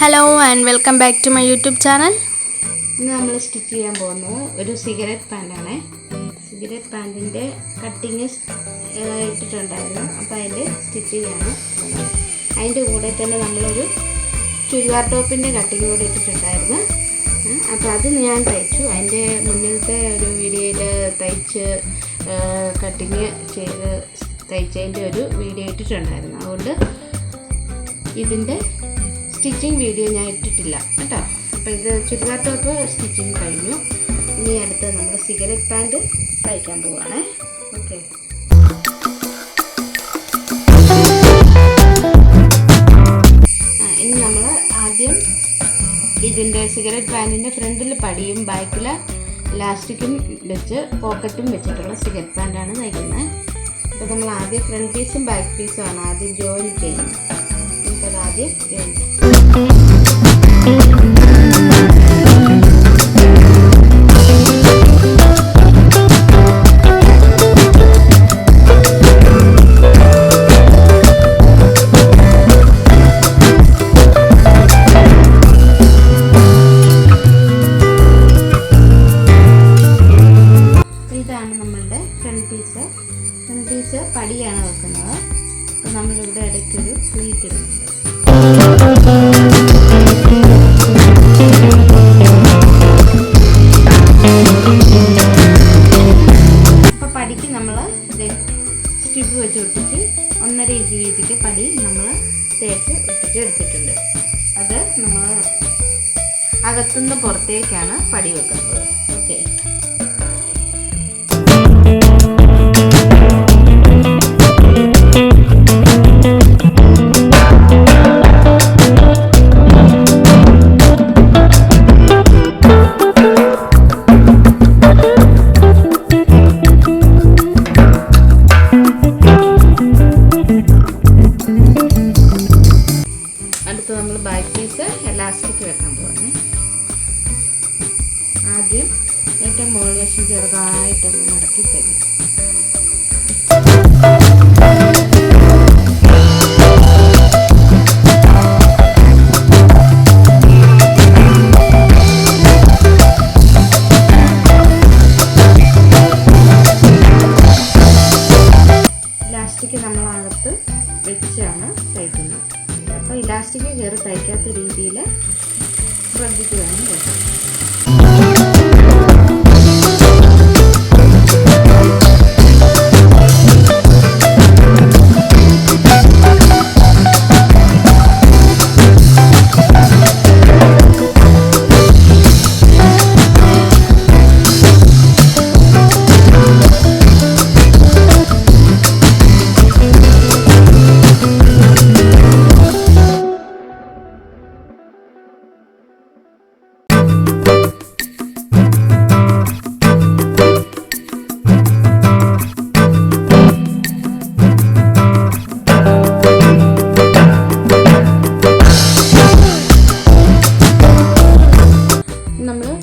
Hello and welcome back to my YouTube channel. ഇന്ന് നമ്മൾ stitch ചെയ്യാൻ പോകുന്നത് ഒരു സിഗരറ്റ് പാൻ്റാണ്. സിഗരറ്റ് പാൻറ്റിൻ്റെ കട്ടിങ് ഇട്ടിട്ടുണ്ടായിരുന്നു. അപ്പോൾ അതിൻ്റെ സ്റ്റിച്ചിങ്ങാണ്. അതിൻ്റെ കൂടെ തന്നെ നമ്മളൊരു ചുരിദാർ ടോപ്പിൻ്റെ കട്ടിങ് കൂടെ ഇട്ടിട്ടുണ്ടായിരുന്നു. അപ്പോൾ അത് ഞാൻ തയ്ച്ചു. അതിൻ്റെ മുന്നിലത്തെ ഒരു വീഡിയോയിൽ തയ്ച്ച് കട്ടിങ് ചെയ്ത് തയ്ച്ചതിൻ്റെ ഒരു വീഡിയോ ഇട്ടിട്ടുണ്ടായിരുന്നു. അതുകൊണ്ട് ഇതിൻ്റെ സ്റ്റിച്ചിങ് വീഡിയോ ഞാൻ ഇട്ടിട്ടില്ല കേട്ടോ. അപ്പോൾ ഇത് ചുരിദാർ ടോപ്പ് സ്റ്റിച്ചിങ് കഴിഞ്ഞു. ഇനി അടുത്ത് നമ്മൾ സിഗരറ്റ് പാൻറ്റ് തയ്ക്കാൻ പോവുകയാണേ. ഓക്കെ, ഇനി നമ്മൾ ആദ്യം ഇതിൻ്റെ സിഗരറ്റ് പാൻറ്റിൻ്റെ ഫ്രണ്ടിൽ പടിയും ബാക്കിൽ ഇലാസ്റ്റിക്കും വെച്ച് പോക്കറ്റും വെച്ചിട്ടുള്ള സിഗരറ്റ് പാൻറ്റാണ് തയ്ക്കുന്നത്. അപ്പോൾ നമ്മൾ ആദ്യം ഫ്രണ്ട് പീസും ബാക്ക് പീസും ആണ് ആദ്യം ജോയിൻ ചെയ്യുന്നത്. നമുക്കത് ആദ്യം ജോയിൻ ചെയ്യാം. ഇതാണ് നമ്മളുടെ ഫ്രണ്ട് പീസ്. ഫ്രണ്ട് പീസ് പടിയാണ് വെക്കുന്നത്. അപ്പോൾ നമ്മളിവിടെ ഇടയ്ക്കൊരു പ്ലീറ്റ് ഇടുന്നുണ്ട്. അപ്പോൾ പടിക്ക് നമ്മൾ സ്റ്റിപ്പ് വെച്ച് ഒട്ടിച്ച് 1.5 ഇഞ്ച് വീതിക്ക് പടി നമ്മൾ തേച്ച് ഒട്ടിച്ച് എടുത്തിട്ടുണ്ട്. അത് നമ്മൾ അകത്തുനിന്ന് പുറത്തേക്കാണ് പടി വെക്കുന്നത്. ഓക്കെ, അടുത്ത് നമ്മൾ ബാക്ക് പീസ് എലാസ്റ്റിക് വെക്കാൻ പോകുന്നത്. ആദ്യം ഏറ്റവും മുകൾ വശം ചെറുതായിട്ടൊന്ന് മടക്കി തരും. ഇലാസ്റ്റിക് നമ്മളകത്ത് വെച്ചാണ് തയ്ക്കുന്നത്. അപ്പോൾ ഇലാസ്റ്റിക് കയറി തയ്ക്കാത്ത രീതിയിൽ ശ്രദ്ധിച്ച് വേണം തയ്ക്കാൻ.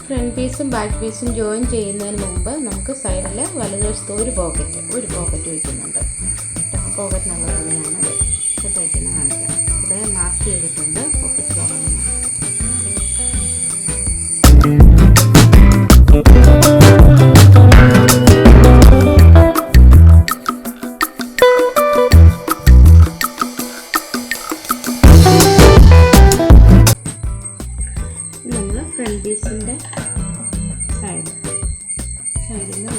ഫ്രണ്ട് പീസും ബാക്ക് പീസും ജോയിൻ ചെയ്യുന്നതിന് മുമ്പ് നമുക്ക് സൈഡിൽ വലതുവശത്ത് ഒരു പോക്കറ്റ് വയ്ക്കുന്നുണ്ട്. പോക്കറ്റിനുള്ള തുണിയാണ് അത് തയ്ക്കുന്ന കാണിക്കാം. ഇവിടെ മാർക്ക് ചെയ്തിട്ടുണ്ട് പോക്കറ്റ് തുറന്ന്. നമ്മൾ ഫ്രണ്ട് പീസിൻ്റെ സൈഡിൽ വെക്കുന്നു.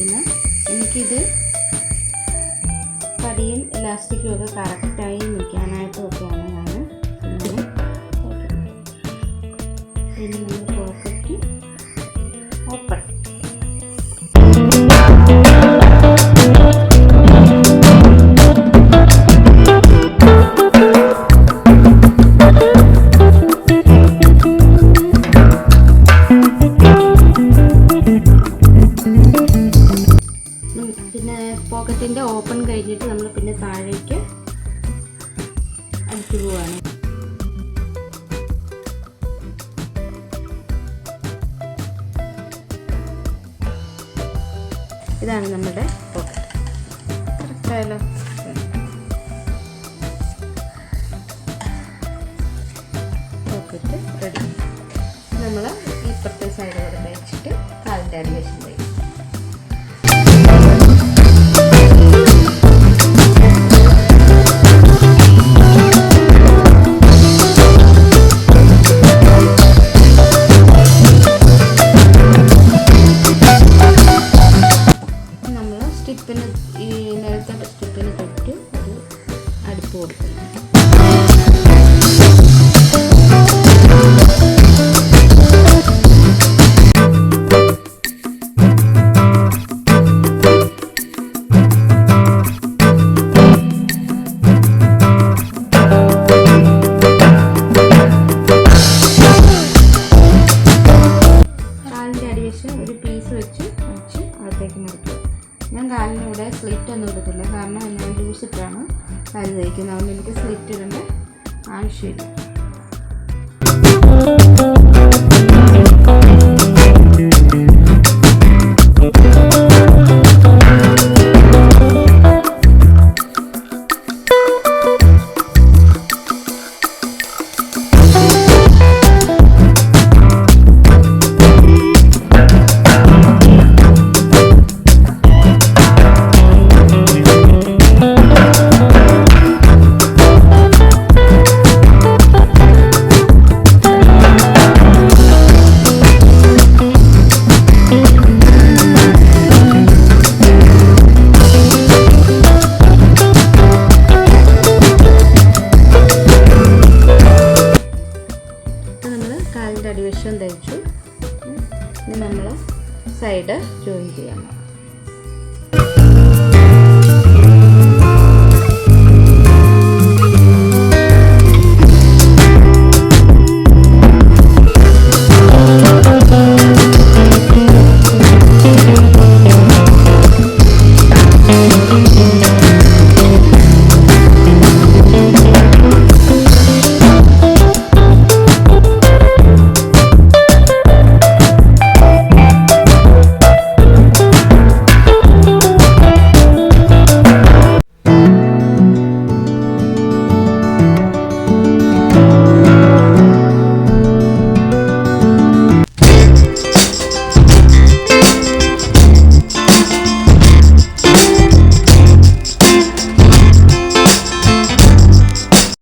വെച്ചിരിക്കുന്നത്. എനിക്കിത് പടിയും ഇലാസ്റ്റിക്കും ഒക്കെ കറക്റ്റായി നിൽക്കാനായിട്ടും ഒക്കെയാണ് ഞാൻ ഇങ്ങനെ ഇനി നമ്മൾ പോക്കറ്റ് ഓപ്പൺ. പിന്നെ പോക്കറ്റിൻ്റെ ഓപ്പൺ കഴിഞ്ഞിട്ട് നമ്മൾ പിന്നെ താഴേക്ക് അടിച്ചു പോവാണ്. ഇതാണ് നമ്മുടെ പോക്കറ്റ്. കറക്റ്റായാലോ? Pocket ready. നമ്മൾ ഇപ്പുറത്തെ സൈഡ് കൂടെ വെച്ചിട്ട് കാലിൻ്റെ അടിവശം തയ്ക്കും. സ്റ്റിപ്പിന് ഈ നേരത്തെ സ്റ്റിപ്പിന് തൊട്ട് ഒരു അടുപ്പ് കൊടുക്കുന്നു. കാലിൻ്റെ അടിവശം ഒരു പീസ് വെച്ച് അകത്തേക്ക് മുറിക്കുക. ഞാൻ കാലിനിവിടെ സ്ലിറ്റ് ഒന്നും ഇടത്തില്ല, കാരണം ഞാൻ ലൂസിട്ടാണ് കാല് തയ്ക്കുന്നത്. അതുകൊണ്ട് എനിക്ക് സ്ലിറ്റ് ഇടേണ്ട ആവശ്യമില്ല.